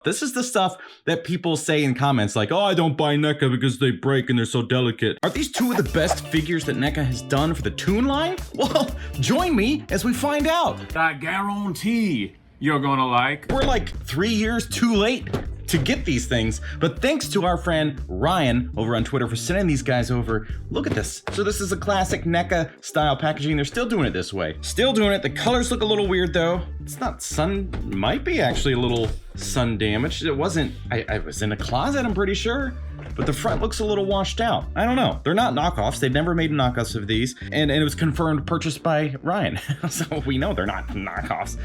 This is the stuff that people say in comments like, oh, I don't buy NECA because they break and they're so delicate. Are these two of the best figures that NECA has done for the Toon line? Well, join me as we find out. I guarantee you're gonna like. We're like 3 years too late to get these things, but thanks to our friend Ryan over on Twitter for sending these guys over. Look at this. So this is a classic NECA style packaging. They're still doing it this way. Still doing it. The colors look a little weird though. It's not sun, might be actually a little sun damaged. It wasn't, I was in a closet, I'm pretty sure. But the front looks a little washed out. I don't know. They're not knockoffs. They've never made knockoffs of these. And it was confirmed purchased by Ryan. So we know they're not knockoffs,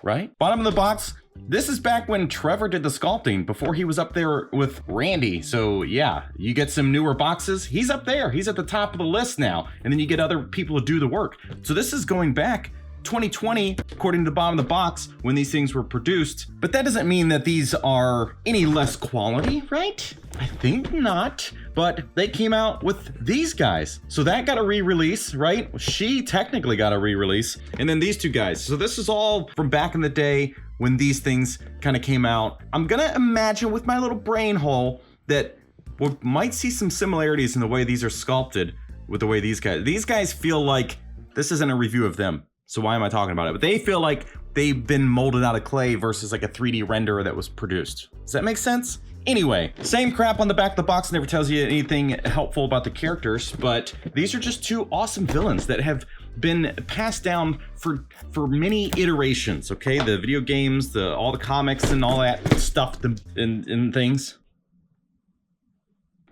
right? Bottom of the box. This is back when Trevor did the sculpting, before he was up there with Randy. So yeah, you get some newer boxes. He's up there. He's at the top of the list now. And then you get other people to do the work. So this is going back 2020, according to the bottom of the box, when these things were produced. But that doesn't mean that these are any less quality, right? I think not. But they came out with these guys. So that got a re-release, right? She technically got a re-release. And then these two guys. So this is all from back in the day when these things kind of came out. I'm gonna imagine with my little brain hole that we might see some similarities in the way these are sculpted with the way these guys feel like this isn't a review of them. So why am I talking about it? But they feel like they've been molded out of clay versus like a 3D renderer that was produced. Does that make sense? Anyway, same crap on the back of the box, never tells you anything helpful about the characters, but these are just two awesome villains that have been passed down for many iterations, okay? The video games, all the comics and all that stuff and things.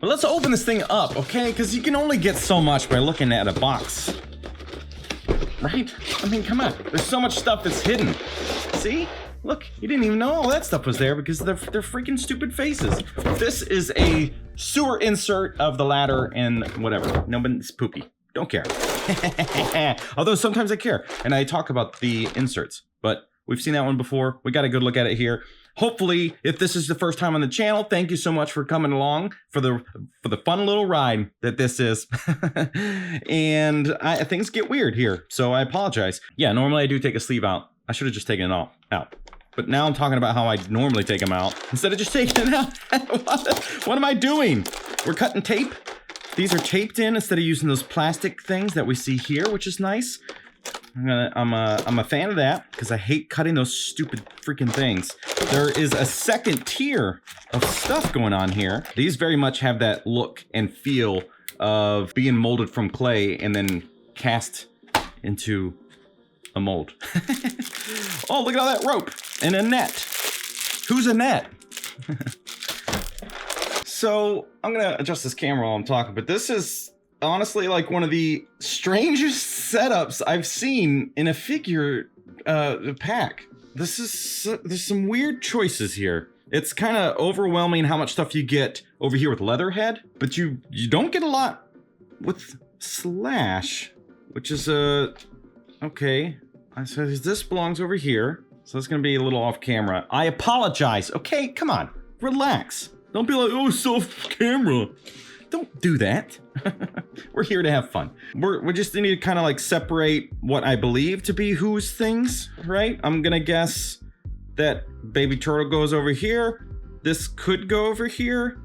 But let's open this thing up, okay? Because you can only get so much by looking at a box. Right? I mean, come on. There's so much stuff that's hidden. See? Look, you didn't even know all that stuff was there because they're freaking stupid faces. This is a sewer insert of the ladder and whatever. No, but it's poopy. Don't care. Although sometimes I care and I talk about the inserts, but we've seen that one before. We got a good look at it here. Hopefully, if this is the first time on the channel, thank you so much for coming along for the fun little ride that this is. And things get weird here, so I apologize. Yeah, normally I do take a sleeve out. I should have just taken it all out. But now I'm talking about how I normally take them out instead of just taking it out. What am I doing? We're cutting tape. These are taped in instead of using those plastic things that we see here, which is nice. I'm a fan of that because I hate cutting those stupid freaking things. There is a second tier of stuff going on here. These very much have that look and feel of being molded from clay and then cast into a mold. Oh, look at all that rope and a net. Who's a net? So I'm gonna adjust this camera while I'm talking, but this is honestly like one of the strangest setups I've seen in a figure pack. There's some weird choices here. It's kind of overwhelming how much stuff you get over here with Leatherhead, but you don't get a lot with Slash, which is okay. So this belongs over here. So it's gonna be a little off camera. I apologize. Okay, come on, relax. Don't be like, oh, so off camera. Don't do that. We're here to have fun. We just need to kind of like separate what I believe to be whose things, right? I'm gonna guess that baby turtle goes over here. This could go over here.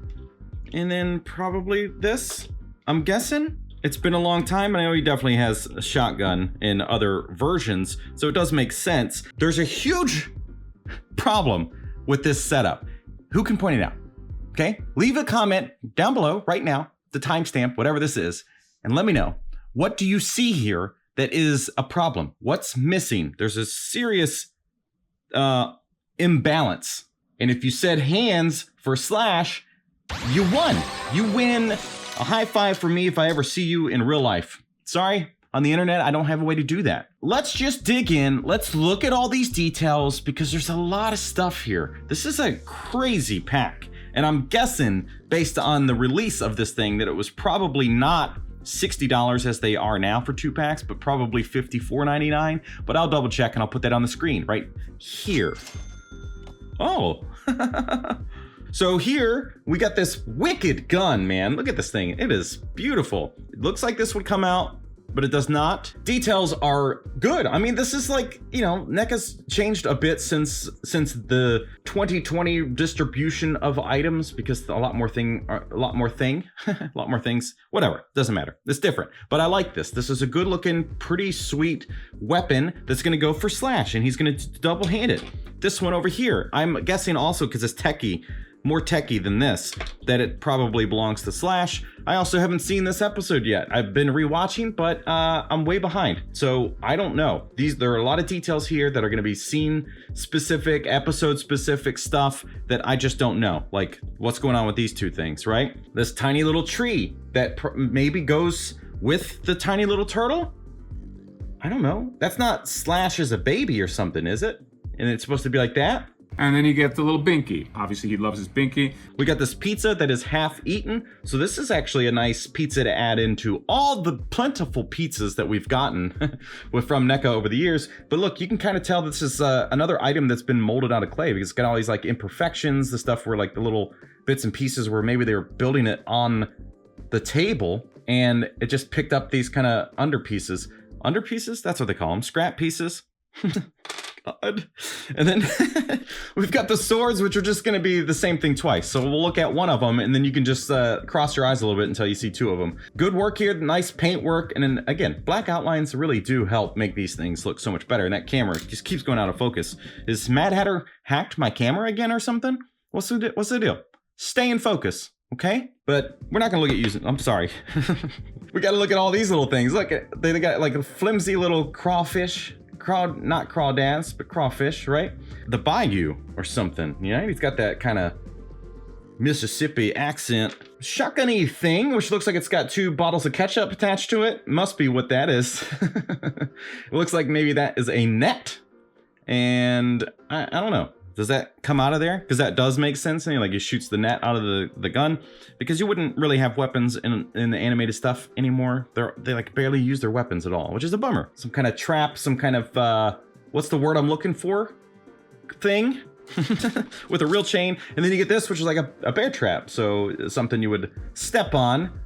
And then probably this, I'm guessing. It's been a long time, and I know he definitely has a shotgun in other versions, so it does make sense. There's a huge problem with this setup. Who can point it out? Okay, leave a comment down below right now, the timestamp, whatever this is, and let me know. What do you see here that is a problem? What's missing? There's a serious imbalance. And if you said hands for Slash, you won. You win. A high five for me if I ever see you in real life. Sorry, on the internet, I don't have a way to do that. Let's just dig in. Let's look at all these details because there's a lot of stuff here. This is a crazy pack. And I'm guessing, based on the release of this thing, that it was probably not $60 as they are now for 2 packs, but probably $54.99. But I'll double check and I'll put that on the screen right here. Oh. So here we got this wicked gun, man. Look at this thing. It is beautiful. It looks like this would come out but it does not. Details are good. I mean, this is like, you know, NECA's changed a bit since the 2020 distribution of items, because a lot more things, whatever, doesn't matter. It's different, but I like this. This is a good looking, pretty sweet weapon that's gonna go for Slash, and he's gonna double hand it. This one over here, I'm guessing also because it's techie, more techie than this, that it probably belongs to Slash. I also haven't seen this episode yet. I've been rewatching, but I'm way behind, so I don't know. There are a lot of details here that are going to be scene specific, episode specific stuff that I just don't know, like what's going on with these two things, right? This tiny little tree that maybe goes with the tiny little turtle. I don't know. That's not Slash as a baby or something, is it? And it's supposed to be like that? And then you get the little binky. Obviously, he loves his binky. We got this pizza that is half eaten. So this is actually a nice pizza to add into all the plentiful pizzas that we've gotten from NECA over the years. But look, you can kind of tell this is another item that's been molded out of clay, because it's got all these like imperfections, the stuff where like the little bits and pieces where maybe they were building it on the table and it just picked up these kind of underpieces. Underpieces? That's what they call them. Scrap pieces. God. And then we've got the swords, which are just going to be the same thing twice. So we'll look at one of them, and then you can just cross your eyes a little bit until you see two of them. Good work here, nice paint work, and then again, black outlines really do help make these things look so much better. And that camera just keeps going out of focus. Is Mad Hatter hacked my camera again or something? What's the deal? Stay in focus, okay? But we're not gonna look at using. I'm sorry. We got to look at all these little things. Look, they got like a flimsy little crawfish. Not crawdads, but crawfish, right? The bayou or something, you know? He's got that kind of Mississippi accent. Shotgun-y thing, which looks like it's got 2 bottles of ketchup attached to it. Must be what that is. It looks like maybe that is a net. And I don't know. Does that come out of there? Because that does make sense. And like he shoots the net out of the gun, because you wouldn't really have weapons in the animated stuff anymore. They like barely use their weapons at all, which is a bummer. Some kind of trap, some kind of what's the word I'm looking for? Thing with a real chain. And then you get this, which is like a bear trap. So something you would step on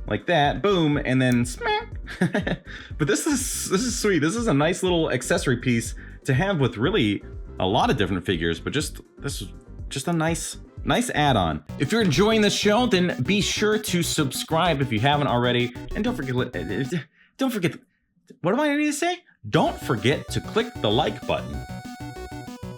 like that, boom, and then smack. But this is sweet. This is a nice little accessory piece to have with really a lot of different figures, but this is just a nice add-on. If you're enjoying this show, then be sure to subscribe if you haven't already, and don't forget, what do I need to say? Don't forget to click the like button.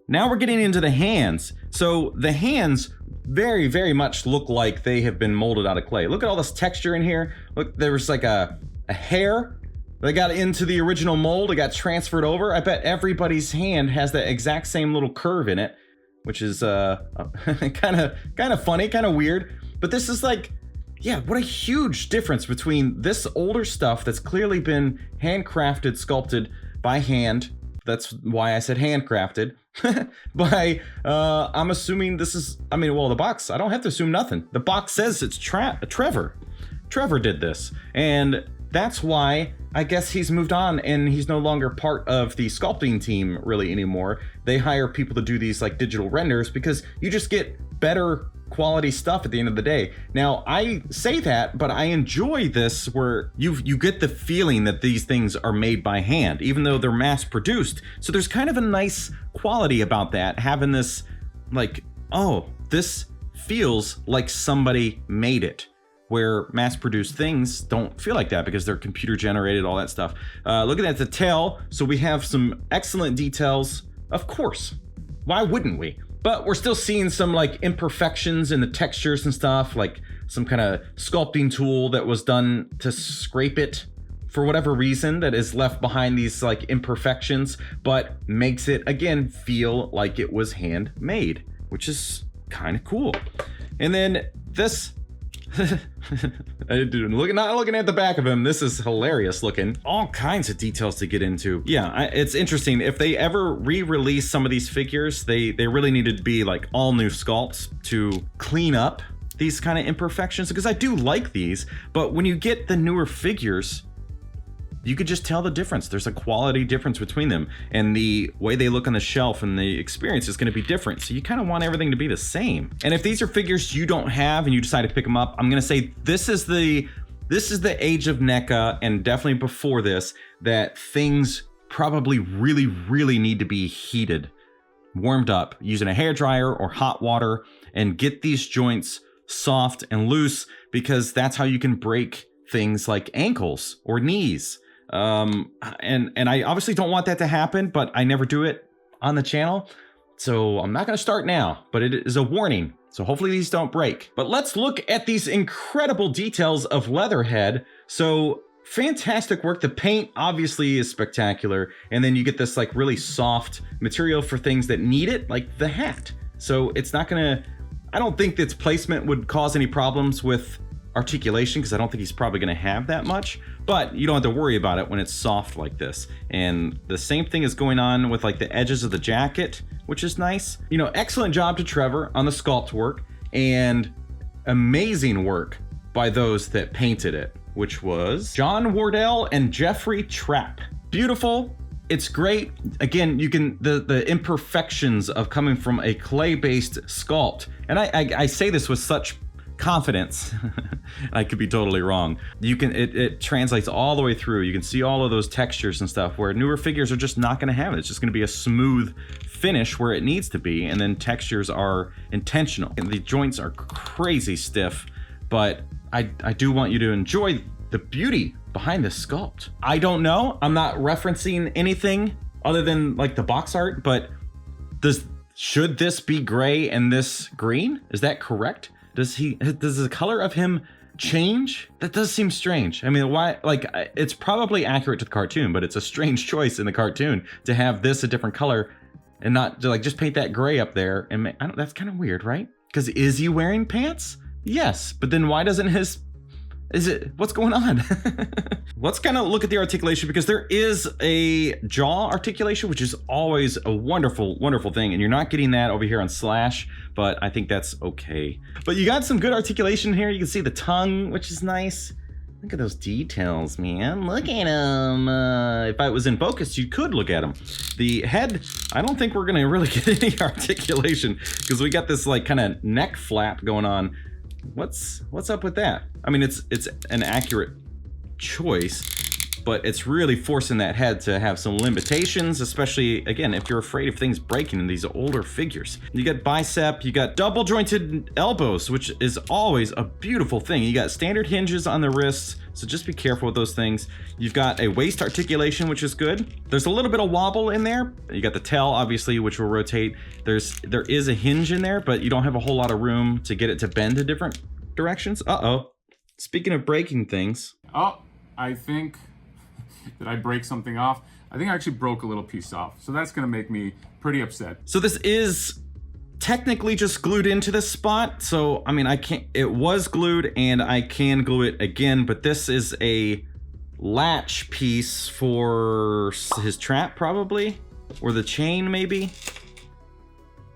Now we're getting into the hands. So the hands very, very much look like they have been molded out of clay. Look at all this texture in here. Look, there was like a hair. They got into the original mold, it got transferred over. I bet everybody's hand has that exact same little curve in it, which is kind of funny, kind of weird. But this is like, yeah, what a huge difference between this older stuff that's clearly been handcrafted, sculpted by hand. That's why I said handcrafted. By, I'm assuming this is, the box, I don't have to assume nothing. The box says it's Trevor. Trevor did this, and that's why I guess he's moved on and he's no longer part of the sculpting team really anymore. They hire people to do these like digital renders because you just get better quality stuff at the end of the day. Now I say that, but I enjoy this where you get the feeling that these things are made by hand, even though they're mass produced. So there's kind of a nice quality about that, having this like, oh, this feels like somebody made it. Where mass-produced things don't feel like that because they're computer-generated, all that stuff. Looking at the tail, so we have some excellent details. Of course, why wouldn't we? But we're still seeing some like imperfections in the textures and stuff, like some kind of sculpting tool that was done to scrape it for whatever reason that is left behind these like imperfections, but makes it, again, feel like it was handmade, which is kind of cool. And then this... Dude, not looking at the back of him, this is hilarious looking. All kinds of details to get into. Yeah, it's interesting. If they ever re-release some of these figures, they really needed to be like all new sculpts to clean up these kind of imperfections, because I do like these, but when you get the newer figures, you could just tell the difference. There's a quality difference between them, and the way they look on the shelf and the experience is going to be different. So you kind of want everything to be the same. And if these are figures you don't have and you decide to pick them up, I'm going to say this is the This is the age of NECA, and definitely before this, that things probably really need to be heated, warmed up using a hairdryer or hot water, and get these joints soft and loose, because that's how you can break things like ankles or knees. And I obviously don't want that to happen, but I never do it on the channel, so I'm not going to start now, but it is a warning. So hopefully these don't break. But let's look at these incredible details of Leatherhead. So fantastic work. The paint obviously is spectacular, and then you get this like really soft material for things that need it, like the hat. So it's not gonna, I don't think its placement would cause any problems with articulation, because I don't think he's probably gonna have that much, but you don't have to worry about it when it's soft like this. And the same thing is going on with like the edges of the jacket, which is nice. You know, excellent job to Trevor on the sculpt work, and amazing work by those that painted it, which was John Wardell and Jeffrey Trapp. Beautiful. It's great. Again, you can, the imperfections of coming from a clay-based sculpt, and I say this with such confidence. I could be totally wrong. You can, it translates all the way through. You can see all of those textures and stuff, where newer figures are just not going to have it. It's just going to be a smooth finish where it needs to be, and then textures are intentional. And the joints are crazy stiff, but I do want you to enjoy the beauty behind this sculpt. I don't know, I'm not referencing anything other than like the box art, but should this be gray and this green? Is that correct? Does the color of him change? That does seem strange. I mean, why? Like, it's probably accurate to the cartoon, but it's a strange choice in the cartoon to have this a different color and not to like just paint that gray up there. And that's kind of weird, right? Because is he wearing pants? Yes, but then why doesn't what's going on? Let's kind of look at the articulation, because there is a jaw articulation, which is always a wonderful thing, and you're not getting that over here on Slash, but I think that's okay. But you got some good articulation here. You can see the tongue, which is nice. Look at those details, man. Look at them. If I was in focus, you could look at them. The head, I don't think we're gonna really get any articulation, because we got this like kind of neck flap going on. What's up with that? I mean, it's an accurate choice, but it's really forcing that head to have some limitations, especially, again, if you're afraid of things breaking in these older figures. You got bicep, you got double jointed elbows, which is always a beautiful thing. You got standard hinges on the wrists, so just be careful with those things. You've got a waist articulation, which is good. There's a little bit of wobble in there. You got the tail, obviously, which will rotate. There is a hinge in there, but you don't have a whole lot of room to get it to bend to different directions. Uh-oh. Speaking of breaking things. Oh, I think that I break something off. I think I actually broke a little piece off. So that's gonna make me pretty upset. So this is technically just glued into this spot. So, I mean, it was glued and I can glue it again, but this is a latch piece for his trap probably, or the chain maybe.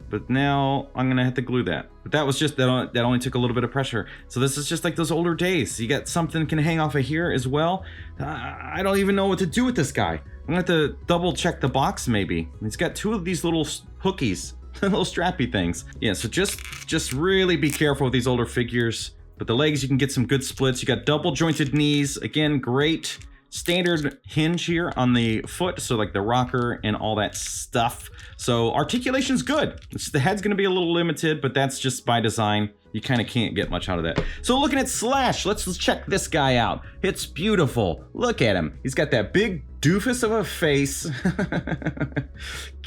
But now I'm gonna have to glue that. But that was just, that only took a little bit of pressure. So this is just like those older days. You got something can hang off of here as well. I don't even know what to do with this guy. I'm gonna have to double check the box maybe. He's got two of these little hookies, little strappy things. Yeah, so just really be careful with these older figures. But the legs, you can get some good splits. You got double jointed knees. Again, great standard hinge here on the foot, so like the rocker and all that stuff. So articulation's good. The head's gonna be a little limited, but that's just by design. You kind of can't get much out of that. So looking at Slash, let's check this guy out. It's beautiful. Look at him. He's got that big doofus of a face.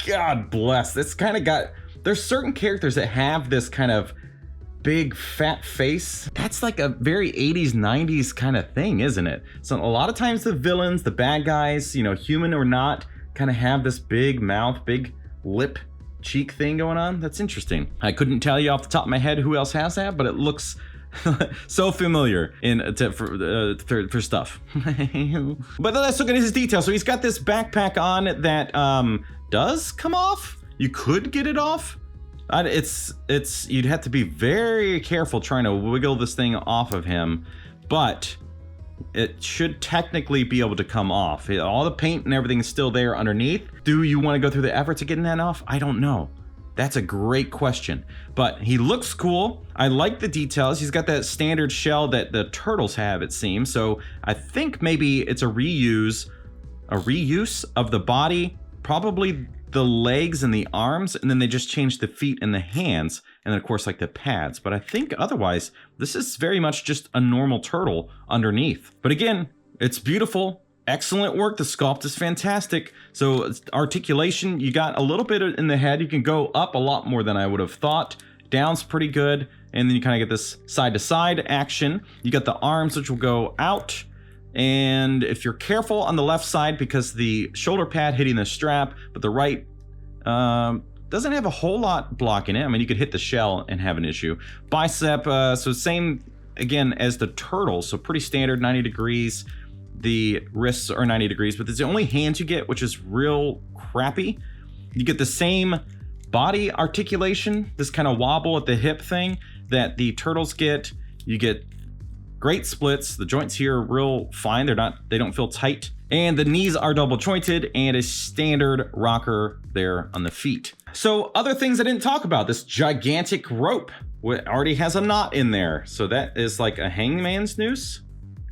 God bless. That's kind of got, there's certain characters that have this kind of big fat face. That's like a very 80s 90s kind of thing, isn't it? So a lot of times the villains, the bad guys, you know, human or not, kind of have this big mouth, big lip cheek thing going on. That's interesting. I couldn't tell you off the top of my head who else has that, but it looks so familiar for stuff. But let's look at his details. So he's got this backpack on that does come off. You could get it off. You'd have to be very careful trying to wiggle this thing off of him, but it should technically be able to come off. All the paint and everything is still there underneath. Do you want to go through the efforts of getting that off? I don't know. That's a great question, but he looks cool. I like the details. He's got that standard shell that the turtles have, it seems. So I think maybe it's a reuse of the body, probably the legs and the arms, and then they just changed the feet and the hands, and then of course like the pads. But I think otherwise, this is very much just a normal turtle underneath. But again, it's beautiful. Excellent work. The sculpt is fantastic. So articulation, you got a little bit in the head. You can go up a lot more than I would have thought. Down's pretty good. And then you kind of get this side to side action. You got the arms, which will go out. And if you're careful on the left side, because the shoulder pad hitting the strap, but the right doesn't have a whole lot blocking it. I mean, you could hit the shell and have an issue. Bicep, so same again as the turtle. So pretty standard, 90 degrees. The wrists are 90 degrees, but it's the only hands you get, which is real crappy. You get the same body articulation, this kind of wobble at the hip thing that the turtles get. You get great splits. The joints here are real fine. They don't feel tight. And the knees are double jointed and a standard rocker there on the feet. So other things I didn't talk about, this gigantic rope already has a knot in there. So that is like a hangman's noose.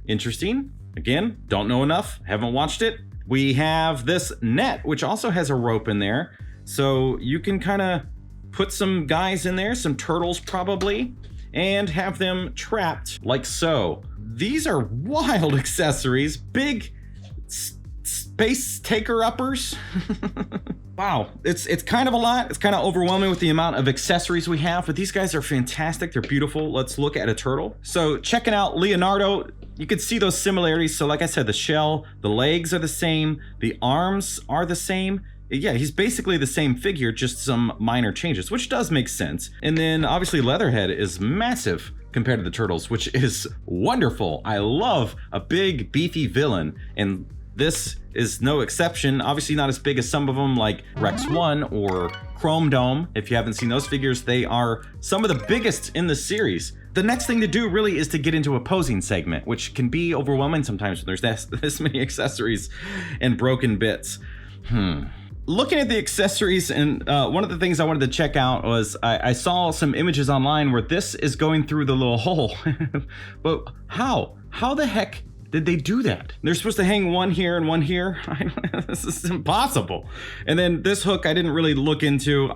Interesting. Again, don't know enough, haven't watched it. We have this net, which also has a rope in there. So you can kind of put some guys in there, some turtles probably, and have them trapped like so. These are wild accessories, big space taker-uppers. Wow, it's kind of a lot. It's kind of overwhelming with the amount of accessories we have, but these guys are fantastic. They're beautiful. Let's look at a turtle. So checking out Leonardo, you can see those similarities. So like I said, the shell, the legs are the same, the arms are the same. Yeah, he's basically the same figure, just some minor changes, which does make sense. And then obviously Leatherhead is massive compared to the turtles, which is wonderful. I love a big beefy villain, and this is no exception. Obviously not as big as some of them like Rex 1 or Chrome Dome. If you haven't seen those figures, they are some of the biggest in the series. The next thing to do really is to get into a posing segment, which can be overwhelming sometimes when there's this many accessories and broken bits. Looking at the accessories, and one of the things I wanted to check out was I saw some images online where this is going through the little hole. But how? How the heck did they do that? They're supposed to hang one here and one here. This is impossible. And then this hook I didn't really look into.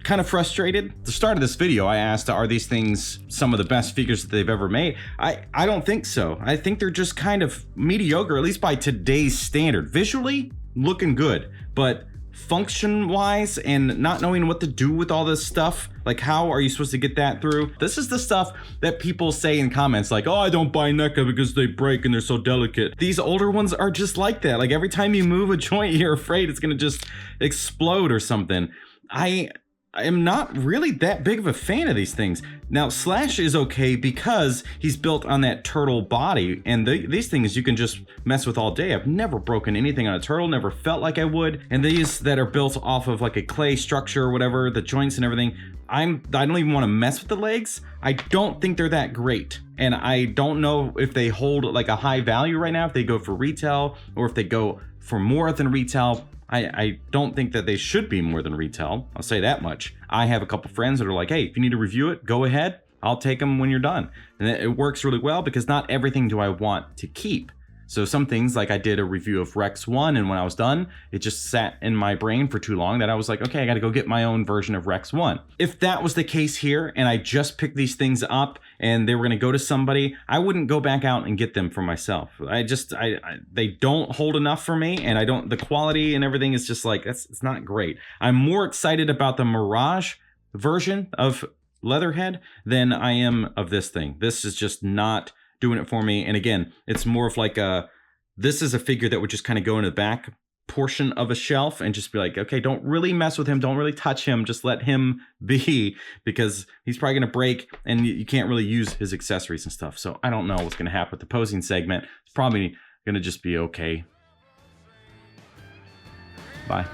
Kind of frustrated. At the start of this video, I asked, are these things some of the best figures that they've ever made? I don't think so. I think they're just kind of mediocre, at least by today's standard. Visually, looking good, but function-wise and not knowing what to do with all this stuff, like how are you supposed to get that through? This is the stuff that people say in comments like, oh, I don't buy NECA because they break and they're so delicate. These older ones are just like that. Like every time you move a joint, you're afraid it's gonna just explode or something. I am not really that big of a fan of these things. Now, Slash is okay because he's built on that turtle body, and these things you can just mess with all day. I've never broken anything on a turtle, never felt like I would. And these that are built off of like a clay structure or whatever, the joints and everything, I don't even want to mess with the legs. I don't think they're that great. And I don't know if they hold like a high value right now, if they go for retail or if they go for more than retail. I don't think that they should be more than retail. I'll say that much. I have a couple friends that are like, hey, if you need to review it, go ahead. I'll take them when you're done. And it works really well because not everything do I want to keep. So some things, like I did a review of Rex 1, and when I was done, it just sat in my brain for too long that I was like, okay, I gotta go get my own version of Rex 1. If that was the case here, and I just picked these things up and they were gonna go to somebody, I wouldn't go back out and get them for myself. They don't hold enough for me, and the quality and everything is just like, it's not great. I'm more excited about the Mirage version of Leatherhead than I am of this thing. This is just not doing it for me. And again, it's more of like this is a figure that would just kind of go in the back portion of a shelf and just be like, okay, don't really mess with him, don't really touch him, just let him be, because he's probably gonna break and you can't really use his accessories and stuff. So I don't know what's gonna happen with the posing segment. It's probably gonna just be okay. Bye.